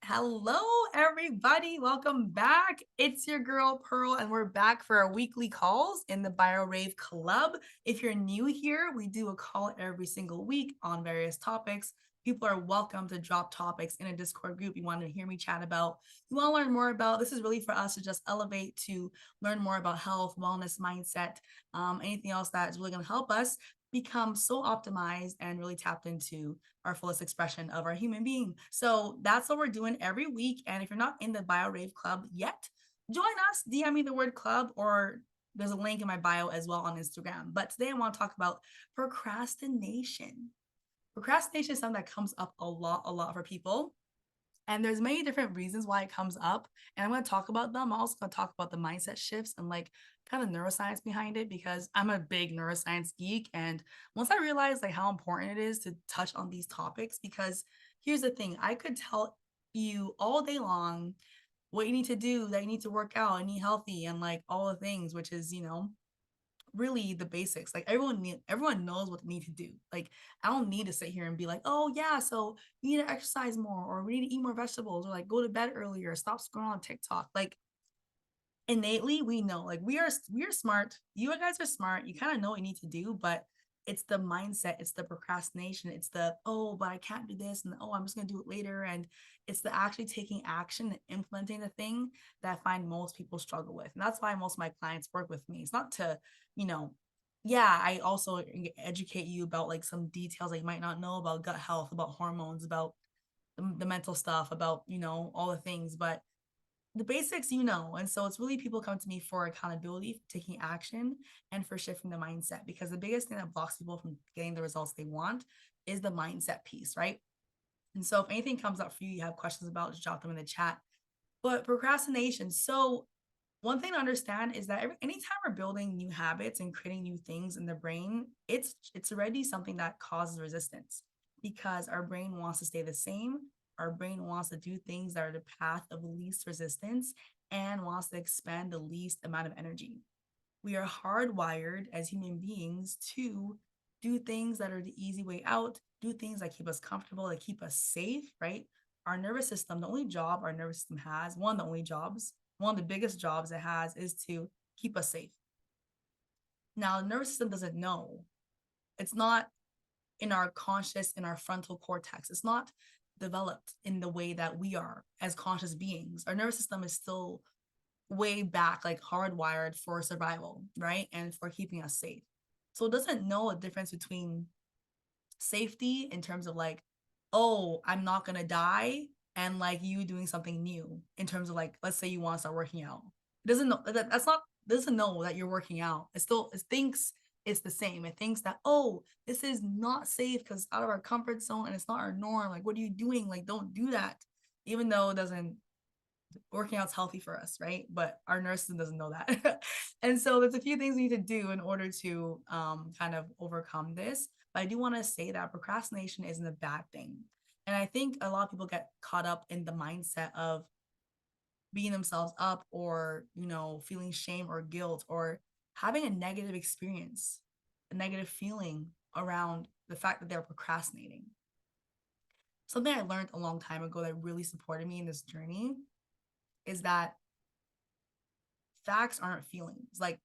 Hello, everybody. Welcome back. It's your girl Pearl, and we're back for our weekly calls in the BioRave Club. If you're new here, we do a call every single week on various topics. People are welcome to drop topics in a Discord group you want to hear me chat about, you want to learn more about. This is really for us to just elevate, to learn more about health, wellness, mindset, anything else that is really going to help us become so optimized and really tapped into our fullest expression of our human being. So that's what we're doing every week. And if you're not in the BioRave Club yet, join us. DM me the word club, or there's a link in my bio as well on Instagram. But today I want to talk about procrastination. Procrastination is something that comes up a lot for people. And there's many different reasons why it comes up. And I'm going to talk about them. I'm also going to talk about the mindset shifts and like kind of neuroscience behind it, because I'm a big neuroscience geek. And once I realized like how important it is to touch on these topics, because here's the thing, I could tell you all day long what you need to do, that you need to work out and eat healthy and like all the things, which is, really the basics. Like everyone knows what they need to do. Like I don't need to sit here and be like, oh yeah, so you need to exercise more, or we need to eat more vegetables, or like go to bed earlier, stop scrolling on TikTok. Like innately we know, like we are smart, you guys are smart, you kind of know what you need to do, but it's the mindset, it's the procrastination, it's the, oh but I can't do this, and oh I'm just going to do it later, and it's the actually taking action and implementing the thing that I find most people struggle with. And that's why most of my clients work with me. It's not to, you know yeah, I also educate you about like some details that you might not know about gut health, about hormones, about the mental stuff, about all the things, but the basics, and so it's really people come to me for accountability, for taking action, and for shifting the mindset, because the biggest thing that blocks people from getting the results they want is the mindset piece, right? And so if anything comes up for you, you have questions about, just drop them in the chat. But procrastination, so one thing to understand is that anytime we're building new habits and creating new things in the brain, it's already something that causes resistance, because our brain wants to stay the same. Our brain wants to do things that are the path of least resistance and wants to expend the least amount of energy. We are hardwired as human beings to do things that are the easy way out, do things that keep us comfortable, that keep us safe, right? Our nervous system, the only job our nervous system has, one of the biggest jobs it has, is to keep us safe. Now, the nervous system doesn't know. It's not in our conscious, in our frontal cortex. It's not developed in the way that we are as conscious beings. Our nervous system is still way back, like hardwired for survival, right? And for keeping us safe. So it doesn't know a difference between safety in terms of like, oh, I'm not gonna die, and like you doing something new in terms of like, let's say you want to start working out. It doesn't know that's not doesn't know that you're working out. It thinks it's the same. It thinks that, oh, this is not safe because out of our comfort zone and it's not our norm. Like, what are you doing? Like, don't do that. Even though it doesn't, working out's healthy for us, right? But our nervous system doesn't know that. And so there's a few things we need to do in order to kind of overcome this. But I do want to say that procrastination isn't a bad thing. And I think a lot of people get caught up in the mindset of beating themselves up, or, feeling shame or guilt, or having a negative experience, a negative feeling around the fact that they're procrastinating. Something I learned a long time ago that really supported me in this journey is that facts aren't feelings. Like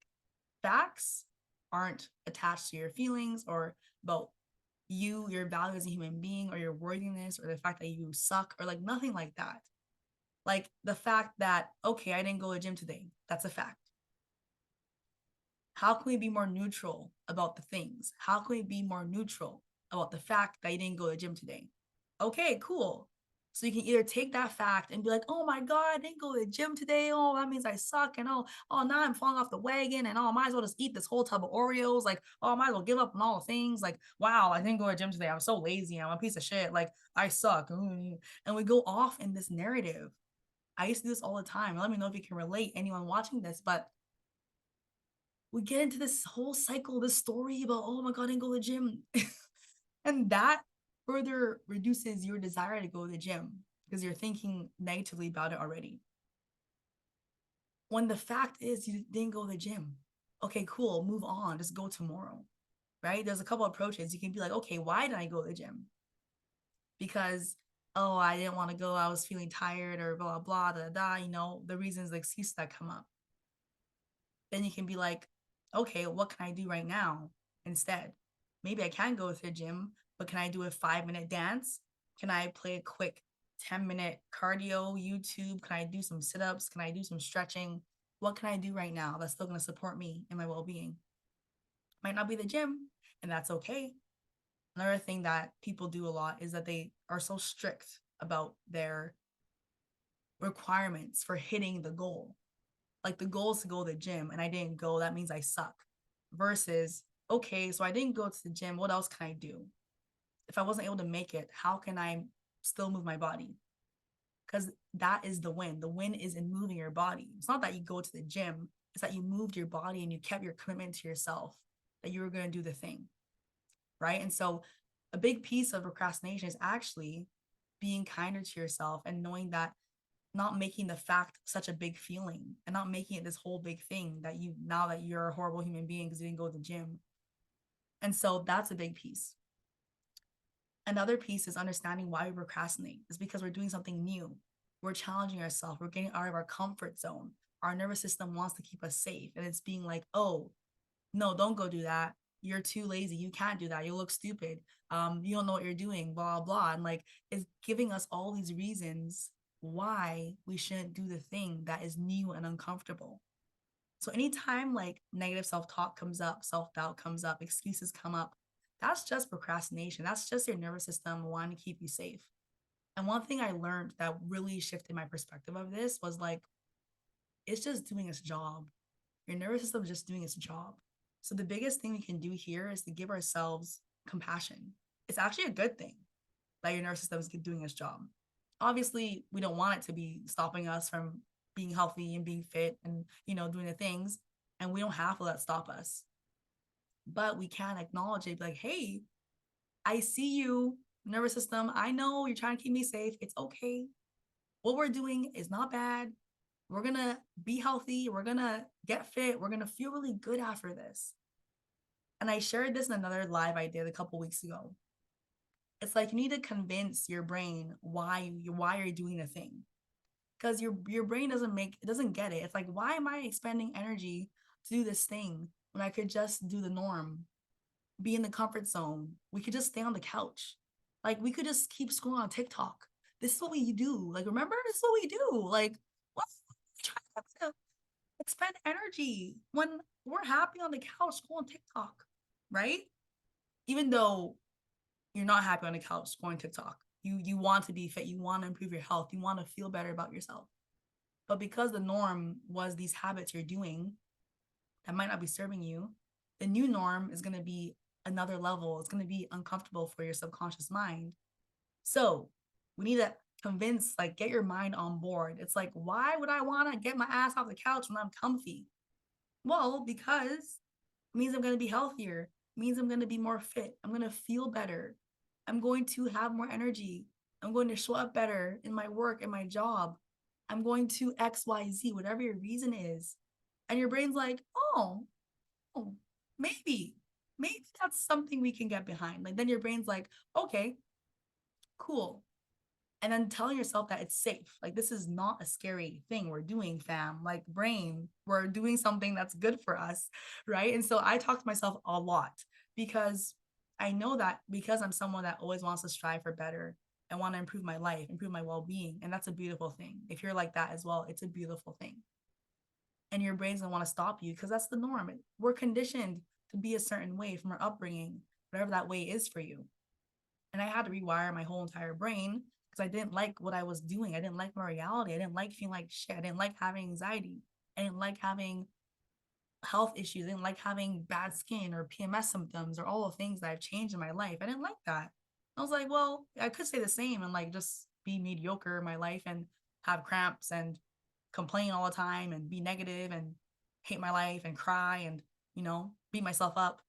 facts aren't attached to your feelings, or about your value as a human being, or your worthiness, or the fact that you suck, or like nothing like that. Like the fact that, okay, I didn't go to the gym today, that's a fact. How can we be more neutral about the things? How can we be more neutral about the fact that you didn't go to the gym today? Okay, cool. So you can either take that fact and be like, oh my God, I didn't go to the gym today. Oh, that means I suck. And oh, now I'm falling off the wagon. And oh, I might as well just eat this whole tub of Oreos. Like, oh, I might as well give up on all the things. Like, wow, I didn't go to the gym today. I'm so lazy. I'm a piece of shit. Like, I suck. And we go off in this narrative. I used to do this all the time. Let me know if you can relate, anyone watching this, but we get into this whole cycle, this story about, oh my God, I didn't go to the gym. And that further reduces your desire to go to the gym, because you're thinking negatively about it already. When the fact is you didn't go to the gym. Okay, cool, move on, just go tomorrow, right? There's a couple approaches. You can be like, okay, why did I go to the gym? Because oh, I didn't want to go, I was feeling tired, or blah blah blah, da, da, the reasons, the excuses that come up. Then you can be like, okay, what can I do right now instead? Maybe I can go to the gym, but can I do a 5-minute dance? Can I play a quick 10-minute cardio YouTube? Can I do some sit-ups? Can I do some stretching? What can I do right now that's still going to support me and my well-being? Might not be the gym, and that's okay. Another thing that people do a lot is that they are so strict about their requirements for hitting the goal. Like, the goal is to go to the gym and I didn't go, that means I suck. Versus, okay, so I didn't go to the gym, what else can I do? If I wasn't able to make it, how can I still move my body? Because that is the win. The win is in moving your body. It's not that you go to the gym, it's that you moved your body and you kept your commitment to yourself that you were going to do the thing. Right. And so a big piece of procrastination is actually being kinder to yourself and knowing that, not making the fact such a big feeling and not making it this whole big thing that you, now that you're a horrible human being because you didn't go to the gym. And so that's a big piece. Another piece is understanding why we procrastinate. Is because we're doing something new. We're challenging ourselves. We're getting out of our comfort zone. Our nervous system wants to keep us safe. And it's being like, oh, no, don't go do that. You're too lazy. You can't do that. You look stupid. You don't know what you're doing, blah, blah. And like, it's giving us all these reasons why we shouldn't do the thing that is new and uncomfortable. So anytime like negative self-talk comes up, self-doubt comes up, excuses come up, that's just procrastination. That's just your nervous system wanting to keep you safe. And one thing I learned that really shifted my perspective of this was like, it's just doing its job. Your nervous system is just doing its job. So the biggest thing we can do here is to give ourselves compassion. It's actually a good thing that your nervous system is doing its job. Obviously, we don't want it to be stopping us from being healthy and being fit and, doing the things. And we don't have to let it stop us. But we can acknowledge it, like, hey, I see you, nervous system. I know you're trying to keep me safe. It's okay. What we're doing is not bad. We're going to be healthy. We're going to get fit. We're going to feel really good after this. And I shared this in another live I did a couple weeks ago. It's like you need to convince your brain why you're doing a thing. Because your brain doesn't get it. It's like, why am I expending energy to do this thing when I could just do the norm, be in the comfort zone? We could just stay on the couch. Like, we could just keep scrolling on TikTok. This is what we do. Like, remember, this is what we do. Like, what? Trying to expend energy when we're happy on the couch scrolling TikTok, right? Even though you're not happy on the couch scrolling TikTok, you want to be fit, you want to improve your health, you want to feel better about yourself. But because the norm was these habits you're doing that might not be serving you, the new norm is going to be another level. It's going to be uncomfortable for your subconscious mind. So we need to convince, like, get your mind on board. It's like, why would I want to get my ass off the couch when I'm comfy? Well, because it means I'm going to be healthier. It means I'm going to be more fit. I'm going to feel better. I'm going to have more energy. I'm going to show up better in my work and my job. I'm going to XYZ, whatever your reason is. And your brain's like, oh, maybe that's something we can get behind. Like, then your brain's like, okay, cool. And then telling yourself that it's safe. Like, this is not a scary thing we're doing, fam. Like, brain, we're doing something that's good for us, right? And so I talk to myself a lot because I know that, because I'm someone that always wants to strive for better and want to improve my life, improve my well-being. And that's a beautiful thing. If you're like that as well, it's a beautiful thing. And your brain's gonna want to stop you because that's the norm. We're conditioned to be a certain way from our upbringing, whatever that way is for you. And I had to rewire my whole entire brain because I didn't like what I was doing. I didn't like my reality. I didn't like feeling like shit. I didn't like having anxiety. I didn't like having health issues. I didn't like having bad skin or PMS symptoms or all the things that I've changed in my life. I didn't like that. I was like, well, I could stay the same and like just be mediocre in my life and have cramps and complain all the time and be negative and hate my life and cry and, beat myself up.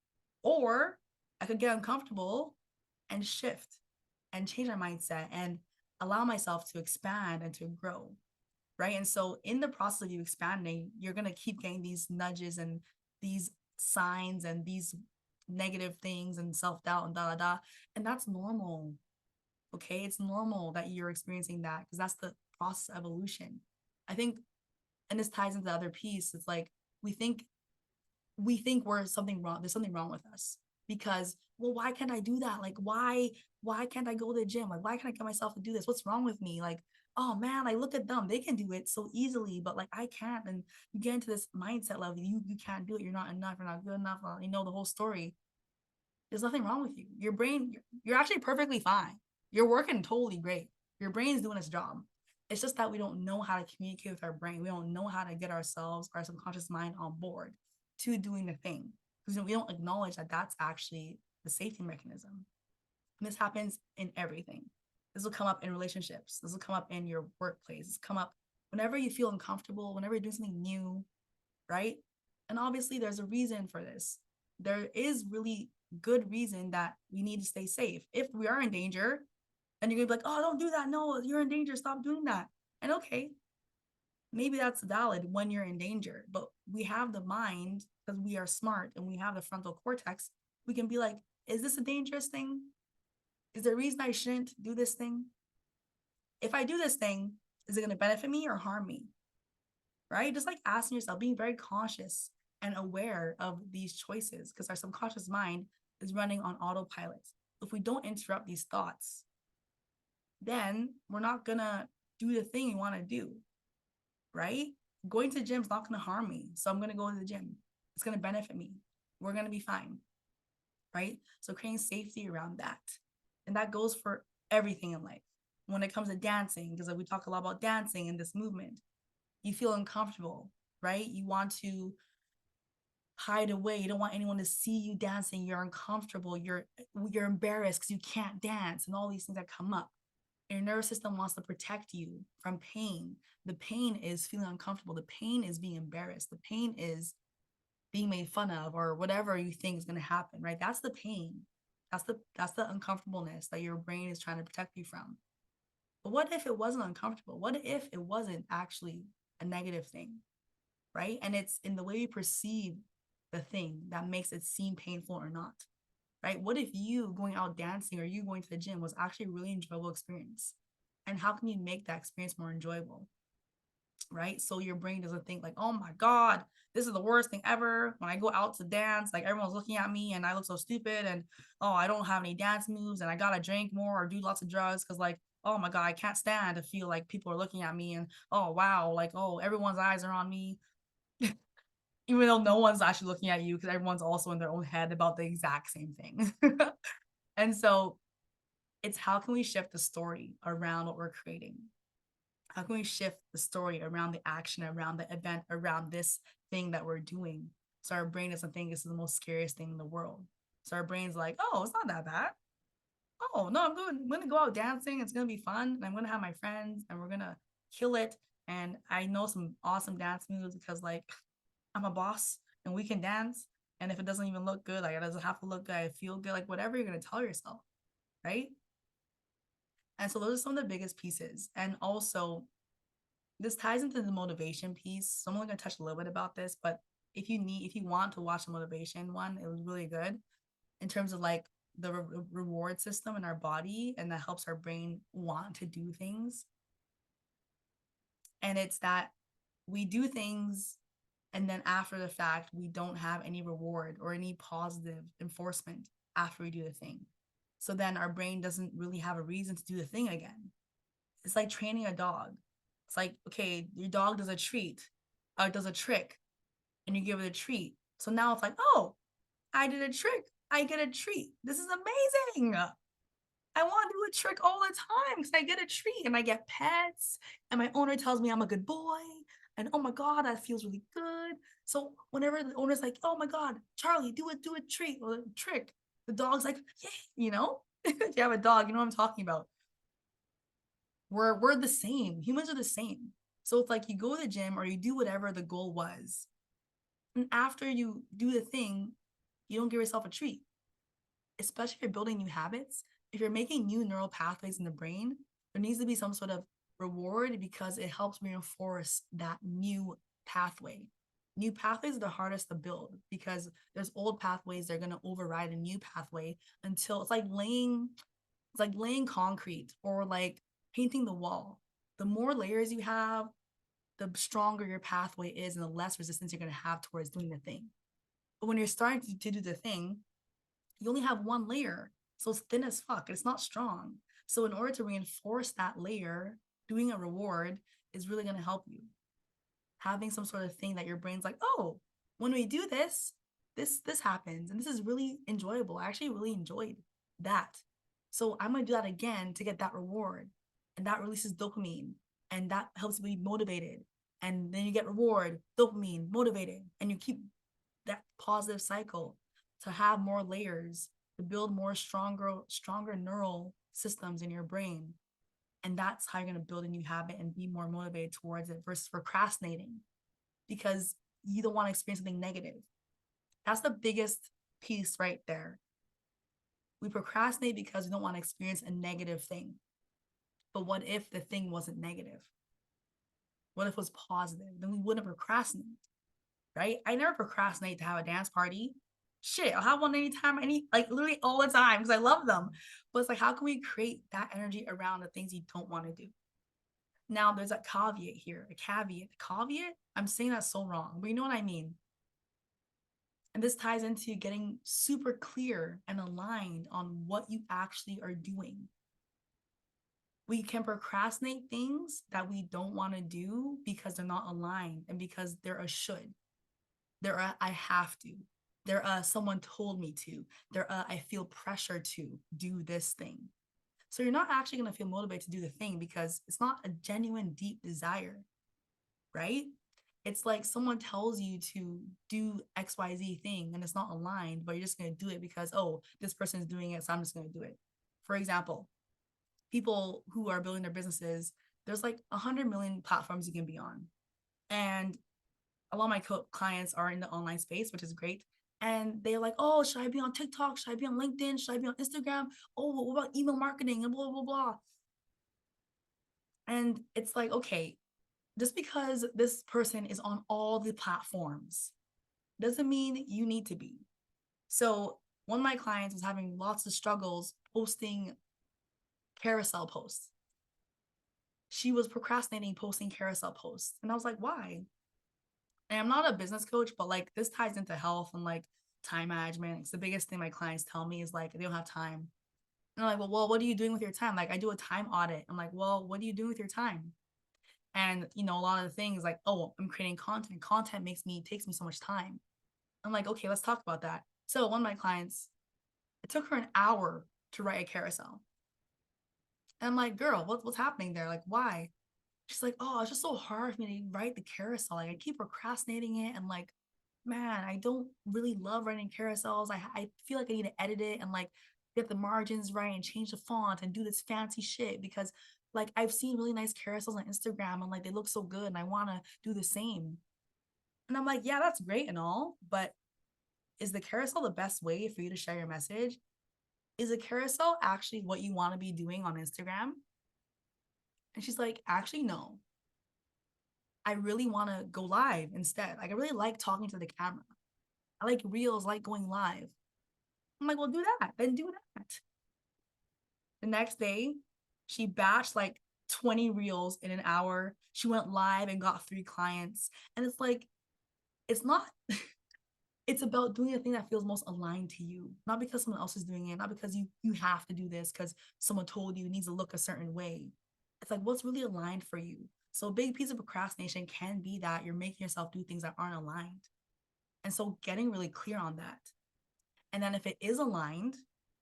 Or I could get uncomfortable and shift and change my mindset and allow myself to expand and to grow. Right. And so in the process of you expanding, you're going to keep getting these nudges and these signs and these negative things and self-doubt and da da da. And that's normal. Okay. It's normal that you're experiencing that because that's the process of evolution. I think, and this ties into the other piece. It's like we think we're something wrong. There's something wrong with us because, well, why can't I do that? Like, why can't I go to the gym? Like, why can't I get myself to do this? What's wrong with me? Like, oh man, like look at them. They can do it so easily, but like I can't. And you get into this mindset level, you can't do it. You're not enough. You're not good enough. You know the whole story. There's nothing wrong with you. Your brain, you're actually perfectly fine. You're working totally great. Your brain's doing its job. It's just that we don't know how to communicate with our brain. We don't know how to get ourselves, our subconscious mind on board to doing the thing because we don't acknowledge that that's actually the safety mechanism. And this happens in everything. This will come up in relationships. This will come up in your workplace. This come up whenever you feel uncomfortable, whenever you're doing something new, right? And obviously, there's a reason for this. There is really good reason that we need to stay safe. If we are in danger, and you're gonna be like, oh, don't do that. No, you're in danger. Stop doing that. And okay, maybe that's valid when you're in danger, but we have the mind because we are smart and we have the frontal cortex. We can be like, is this a dangerous thing? Is there a reason I shouldn't do this thing? If I do this thing, is it going to benefit me or harm me? Right? Just like asking yourself, being very conscious and aware of these choices because our subconscious mind is running on autopilot. If we don't interrupt these thoughts, then we're not going to do the thing you want to do, right? Going to the gym is not going to harm me. So I'm going to go to the gym. It's going to benefit me. We're going to be fine, right? So creating safety around that. And that goes for everything in life. When it comes to dancing, because we talk a lot about dancing in this movement, you feel uncomfortable, right? You want to hide away. You don't want anyone to see you dancing. You're uncomfortable. You're embarrassed because you can't dance and all these things that come up. Your nervous system wants to protect you from pain. The pain is feeling uncomfortable. The pain is being embarrassed. The pain is being made fun of or whatever you think is going to happen, right? That's the pain. That's the uncomfortableness that your brain is trying to protect you from. But what if it wasn't uncomfortable? What if it wasn't actually a negative thing, right? And it's in the way we perceive the thing that makes it seem painful or not, right? What if you going out dancing or you going to the gym was actually a really enjoyable experience? And how can you make that experience more enjoyable? Right? So your brain doesn't think like, oh my God, this is the worst thing ever. When I go out to dance, like everyone's looking at me and I look so stupid and oh, I don't have any dance moves and I gotta drink more or do lots of drugs because like, oh my God, I can't stand to feel like people are looking at me and oh wow, like oh, everyone's eyes are on me. Even though no one's actually looking at you because everyone's also in their own head about the exact same thing. And so it's how can we shift the story around what we're creating? How can we shift the story around the action, around the event, around this thing that we're doing? So our brain doesn't think this is the most scariest thing in the world. So our brain's like, oh, it's not that bad. Oh, no, I'm going to go out dancing. It's going to be fun. And I'm going to have my friends and we're going to kill it. And I know some awesome dance moves because like I'm a boss and we can dance. And if it doesn't even look good, like it doesn't have to look good, I feel good, like whatever you're going to tell yourself. Right. And so those are some of the biggest pieces. And also this ties into the motivation piece. So I'm only going to touch a little bit about this, but if you want to watch the motivation one, it was really good in terms of like the reward system in our body, and that helps our brain want to do things. And it's that we do things and then after the fact, we don't have any reward or any positive enforcement after we do the thing. So then our brain doesn't really have a reason to do the thing again. It's like training a dog. It's like, okay, your dog does a treat, does a trick, and you give it a treat. So now it's like, oh, I did a trick. I get a treat. This is amazing. I want to do a trick all the time because I get a treat and I get pets and my owner tells me I'm a good boy. And oh my God, that feels really good. So whenever the owner's like, oh my God, Charlie, do a treat or a trick, the dog's like, yeah, you know, if you have a dog, you know what I'm talking about. We're the same. Humans are the same. So it's like you go to the gym or you do whatever the goal was. And after you do the thing, you don't give yourself a treat. Especially if you're building new habits, if you're making new neural pathways in the brain, there needs to be some sort of reward because it helps reinforce that new pathway. New pathways are the hardest to build because there's old pathways that are going to override a new pathway until it's like laying It's like laying concrete or like painting the wall. The more layers you have, the stronger your pathway is and the less resistance you're going to have towards doing the thing. But when you're starting to do the thing, you only have one layer. So it's thin as fuck. It's not strong. So in order to reinforce that layer, doing a reward is really going to help you. Having some sort of thing that your brain's like, oh, when we do this, this happens. And this is really enjoyable. I actually really enjoyed that. So I'm gonna do that again to get that reward. And that releases dopamine. And that helps me be motivated. And then you get reward, dopamine, motivated. And you keep that positive cycle to have more layers, to build more stronger neural systems in your brain. And that's how you're going to build a new habit and be more motivated towards it versus procrastinating because you don't want to experience something negative. That's the biggest piece right there. We procrastinate because we don't want to experience a negative thing. But what if the thing wasn't negative? What if it was positive? Then we wouldn't procrastinate, right? I never procrastinate to have a dance party. Shit, I'll have one anytime, like literally all the time because I love them. But it's like, how can we create that energy around the things you don't want to do? Now, there's a caveat here, a caveat. I'm saying that so wrong, but you know what I mean. And this ties into getting super clear and aligned on what you actually are doing. We can procrastinate things that we don't want to do because they're not aligned and because they're a should. They're a I have to. They're a someone told me to. They're a I feel pressure to do this thing. So you're not actually going to feel motivated to do the thing because it's not a genuine, deep desire, right? It's like someone tells you to do XYZ thing and it's not aligned, but you're just going to do it because, oh, this person is doing it. So I'm just going to do it. For example, people who are building their businesses, there's like 100 million platforms you can be on. And a lot of my clients are in the online space, which is great. And they're like, oh, should I be on TikTok? Should I be on LinkedIn? Should I be on Instagram? Oh, what about email marketing and blah, blah, blah. And it's like, okay, just because this person is on all the platforms doesn't mean you need to be. So one of my clients was having lots of struggles posting carousel posts. She was procrastinating posting carousel posts. And I was like, why? And I'm not a business coach, but like this ties into health and like time management. It's the biggest thing my clients tell me is like, they don't have time. And I'm like, well, what are you doing with your time? Like I do a time audit. I'm like, well, what do you do with your time? And you know, a lot of the things like, oh, I'm creating content. Content takes me so much time. I'm like, okay, let's talk about that. So one of my clients, it took her an hour to write a carousel. And I'm like, girl, what's happening there? Like, why? She's like, oh, it's just so hard for me to write the carousel. Like I keep procrastinating it. And like, man, I don't really love writing carousels. I feel like I need to edit it and like get the margins right and change the font and do this fancy shit because like I've seen really nice carousels on Instagram and like they look so good and I want to do the same. And I'm like, yeah, that's great and all, but is the carousel the best way for you to share your message? Is a carousel actually what you want to be doing on Instagram? And she's like, actually, no. I really want to go live instead. Like, I really like talking to the camera. I like reels, like going live. I'm like, well, do that. Then do that. The next day, she batched like 20 reels in an hour. She went live and got 3 clients. And it's like, it's not, it's about doing the thing that feels most aligned to you, not because someone else is doing it, not because you have to do this because someone told you it needs to look a certain way. It's like what's really aligned for you. So a big piece of procrastination can be that you're making yourself do things that aren't aligned. And so getting really clear on that. And then if it is aligned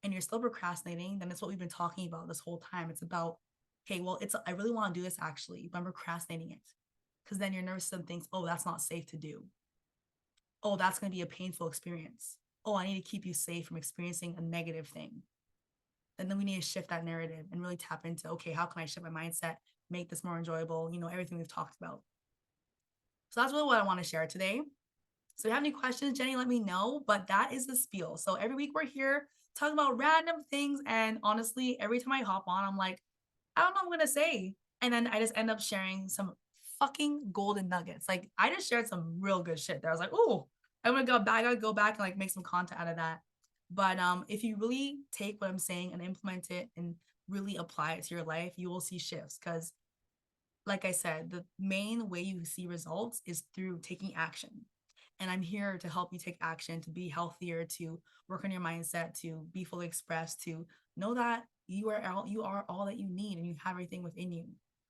and you're still procrastinating, then it's what we've been talking about this whole time. It's about, okay, well, I really want to do this actually, but I'm procrastinating it. Because then your nervous system thinks, oh, that's not safe to do. Oh, that's going to be a painful experience. Oh, I need to keep you safe from experiencing a negative thing. And then we need to shift that narrative and really tap into, okay, how can I shift my mindset, make this more enjoyable, everything we've talked about. So that's really what I want to share today. So if you have any questions, Jenny, let me know. But that is the spiel. So every week we're here talking about random things. And honestly, every time I hop on, I'm like, I don't know what I'm going to say. And then I just end up sharing some fucking golden nuggets. Like I just shared some real good shit there. I was like, oh, I'm going to go back. I gotta go back and like make some content out of that. But if you really take what I'm saying and implement it and really apply it to your life, you will see shifts. Because like I said, the main way you see results is through taking action. And I'm here to help you take action, to be healthier, to work on your mindset, to be fully expressed, to know that you are all that you need and you have everything within you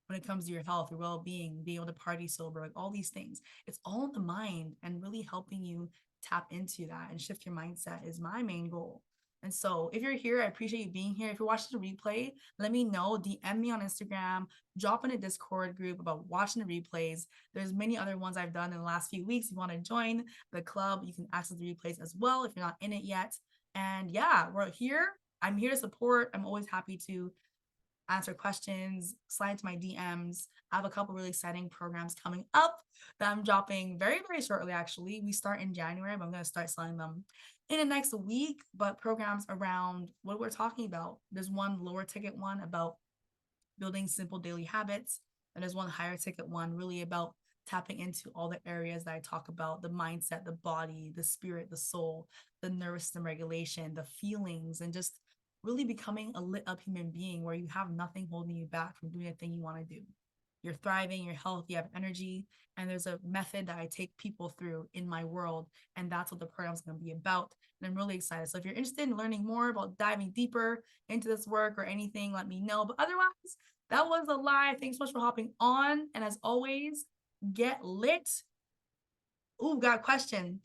when it comes to your health, your well-being, being able to party sober, like all these things. It's all in the mind, and really helping you tap into that and shift your mindset is my main goal. And so if you're here, I appreciate you being here. If you're watching the replay, let me know. DM me on Instagram, drop in a Discord group about watching the replays. There's many other ones I've done in the last few weeks. If you want to join the club, you can access the replays as well if you're not in it yet. And yeah, we're here. I'm here to support. I'm always happy to answer questions, slide into my DMs. I have a couple really exciting programs coming up that I'm dropping very, very shortly, actually. We start in January, but I'm going to start selling them in the next week. But programs around what we're talking about. There's one lower ticket one about building simple daily habits. And there's one higher ticket one really about tapping into all the areas that I talk about: the mindset, the body, the spirit, the soul, the nervous system regulation, the feelings, and just really becoming a lit up human being where you have nothing holding you back from doing the thing you want to do. You're thriving, you're healthy, you have energy. And there's a method that I take people through in my world. And that's what the program's going to be about. And I'm really excited. So if you're interested in learning more about diving deeper into this work or anything, let me know. But otherwise, that was a lie. Thanks so much for hopping on. And as always, get lit. Ooh, got a question.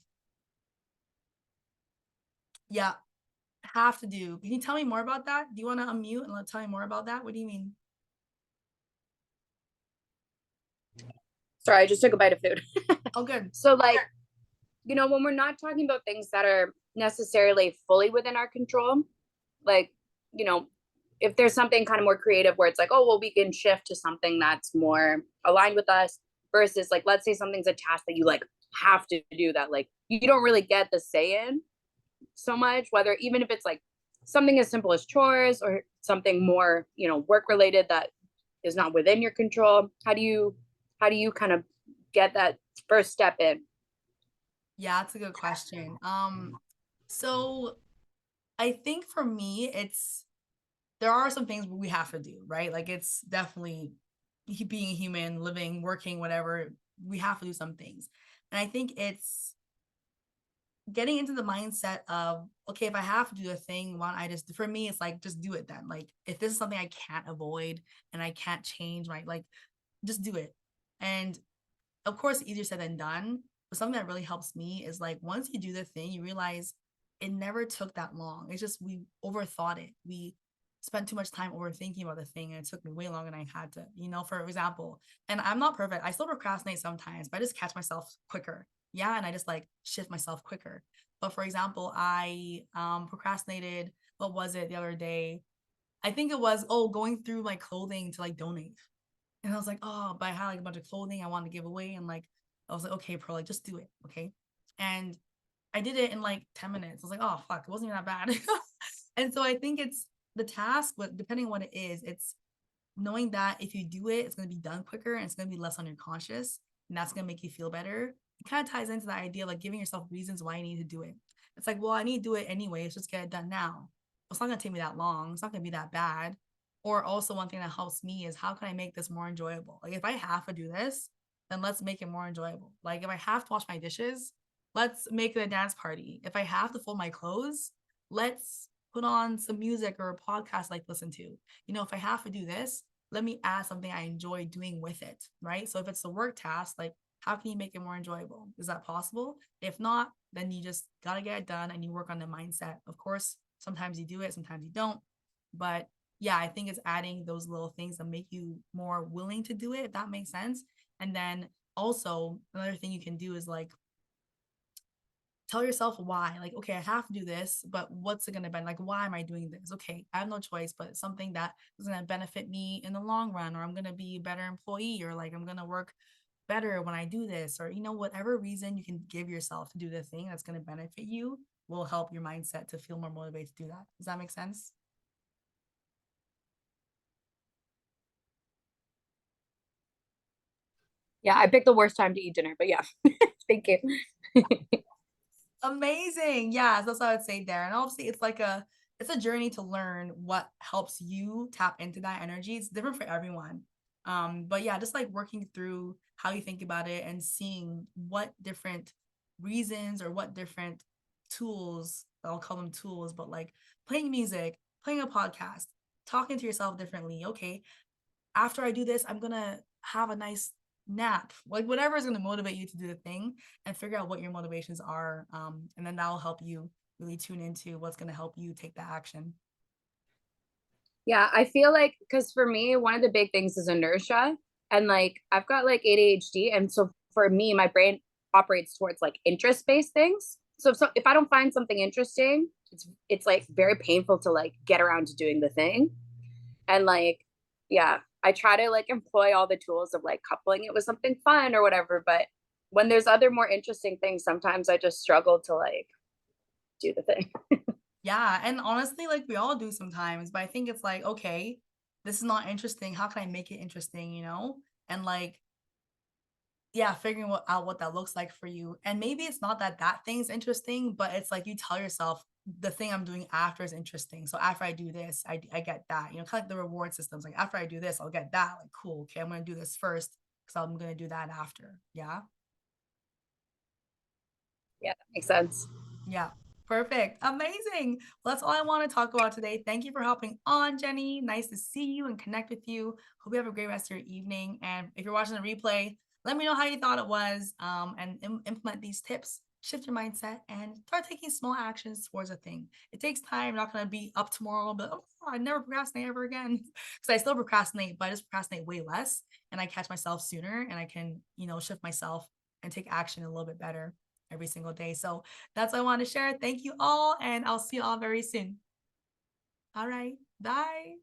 Yeah, have to do. Can you tell me more about that? Do you want to unmute and tell me more about that? What do you mean? Sorry, I just took a bite of food. Oh, good. So, like, when we're not talking about things that are necessarily fully within our control, like, you know, if there's something kind of more creative where it's like, oh, well, we can shift to something that's more aligned with us versus, like, let's say something's a task that you like have to do that, like, you don't really get the say in so much, whether even if it's like something as simple as chores or something more, work related that is not within your control. How do you kind of get that first step in? Yeah, that's a good question. So I think for me, there are some things we have to do, right? Like it's definitely being a human, living, working, whatever, we have to do some things. And I think it's getting into the mindset of, okay, if I have to do a thing, why don't I just, for me, it's like, just do it then. Like, if this is something I can't avoid and I can't change, like, just do it. And of course, easier said than done. But something that really helps me is like, once you do the thing, you realize it never took that long. It's just, we overthought it. We spent too much time overthinking about the thing, and it took me way longer than I had to, for example. And I'm not perfect. I still procrastinate sometimes, but I just catch myself quicker. Yeah. And I just like shift myself quicker. But for example, I procrastinated, what was it the other day? I think it was, going through my clothing to like donate. And I was like, oh, but I had like a bunch of clothing I wanted to give away. And like, I was like, okay, Pearl, like just do it. Okay. And I did it in like 10 minutes. I was like, oh, fuck, it wasn't even that bad. And so I think it's the task, but depending on what it is, it's knowing that if you do it, it's going to be done quicker and it's going to be less on your conscious. And that's going to make you feel better. It kind of ties into the idea of like giving yourself reasons why you need to do it. It's like, well, I need to do it anyway. Let's just get it done now. It's not going to take me that long. It's not going to be that bad. Or also, one thing that helps me is, how can I make this more enjoyable? Like, if I have to do this, then let's make it more enjoyable. Like, if I have to wash my dishes, let's make it a dance party. If I have to fold my clothes, let's put on some music or a podcast like listen to. If I have to do this, let me add something I enjoy doing with it, right? So if it's a work task, like, how can you make it more enjoyable? Is that possible? If not, then you just got to get it done and you work on the mindset. Of course, sometimes you do it, sometimes you don't. But yeah, I think it's adding those little things that make you more willing to do it, if that makes sense. And then also, another thing you can do is like, tell yourself why. Like, okay, I have to do this, but what's it going to be? Like, why am I doing this? Okay, I have no choice, but it's something that is going to benefit me in the long run, or I'm going to be a better employee, or like I'm going to work better when I do this, or whatever reason you can give yourself to do the thing that's going to benefit you will help your mindset to feel more motivated to do that. Does that make sense? Yeah, I picked the worst time to eat dinner, but yeah. Thank you. Amazing. Yeah, that's what I would say there. And obviously it's a journey to learn what helps you tap into that energy. It's different for everyone. But yeah, just like working through how you think about it and seeing what different reasons or what different tools, I'll call them tools, but like playing music, playing a podcast, talking to yourself differently. Okay, after I do this, I'm gonna have a nice nap. Like whatever is gonna motivate you to do the thing and figure out what your motivations are. And then that'll help you really tune into what's gonna help you take the action. Yeah, I feel like because for me, one of the big things is inertia. And like I've got like ADHD. And so for me, my brain operates towards like interest-based things. So if I don't find something interesting, it's like very painful to like get around to doing the thing. And like, yeah, I try to like employ all the tools of like coupling it with something fun or whatever. But when there's other more interesting things, sometimes I just struggle to like do the thing. Yeah. And honestly, like we all do sometimes, but I think it's like, okay, this is not interesting. How can I make it interesting, you know? And like yeah, figuring out what that looks like for you. And maybe it's not that that thing's interesting, but it's like you tell yourself the thing I'm doing after is interesting. So after I do this, I get that, you know, kind of like the reward systems. Like after I do this, I'll get that. Like, cool. Okay. I'm going to do this first because I'm going to do that after. Yeah. Yeah, that makes sense. Yeah. Perfect. Amazing. Well, that's all I want to talk about today. Thank you for hopping on, Jenny. Nice to see you and connect with you. Hope you have a great rest of your evening. And if you're watching the replay, let me know how you thought it was and implement these tips. Shift your mindset and start taking small actions towards a thing. It takes time. I'm not going to be up tomorrow, but oh, I never procrastinate ever again. Because I still procrastinate, but I just procrastinate way less and I catch myself sooner and I can, you know, shift myself and take action a little bit better every single day. So that's what I want to share. Thank you all, and I'll see you all very soon. All right. Bye.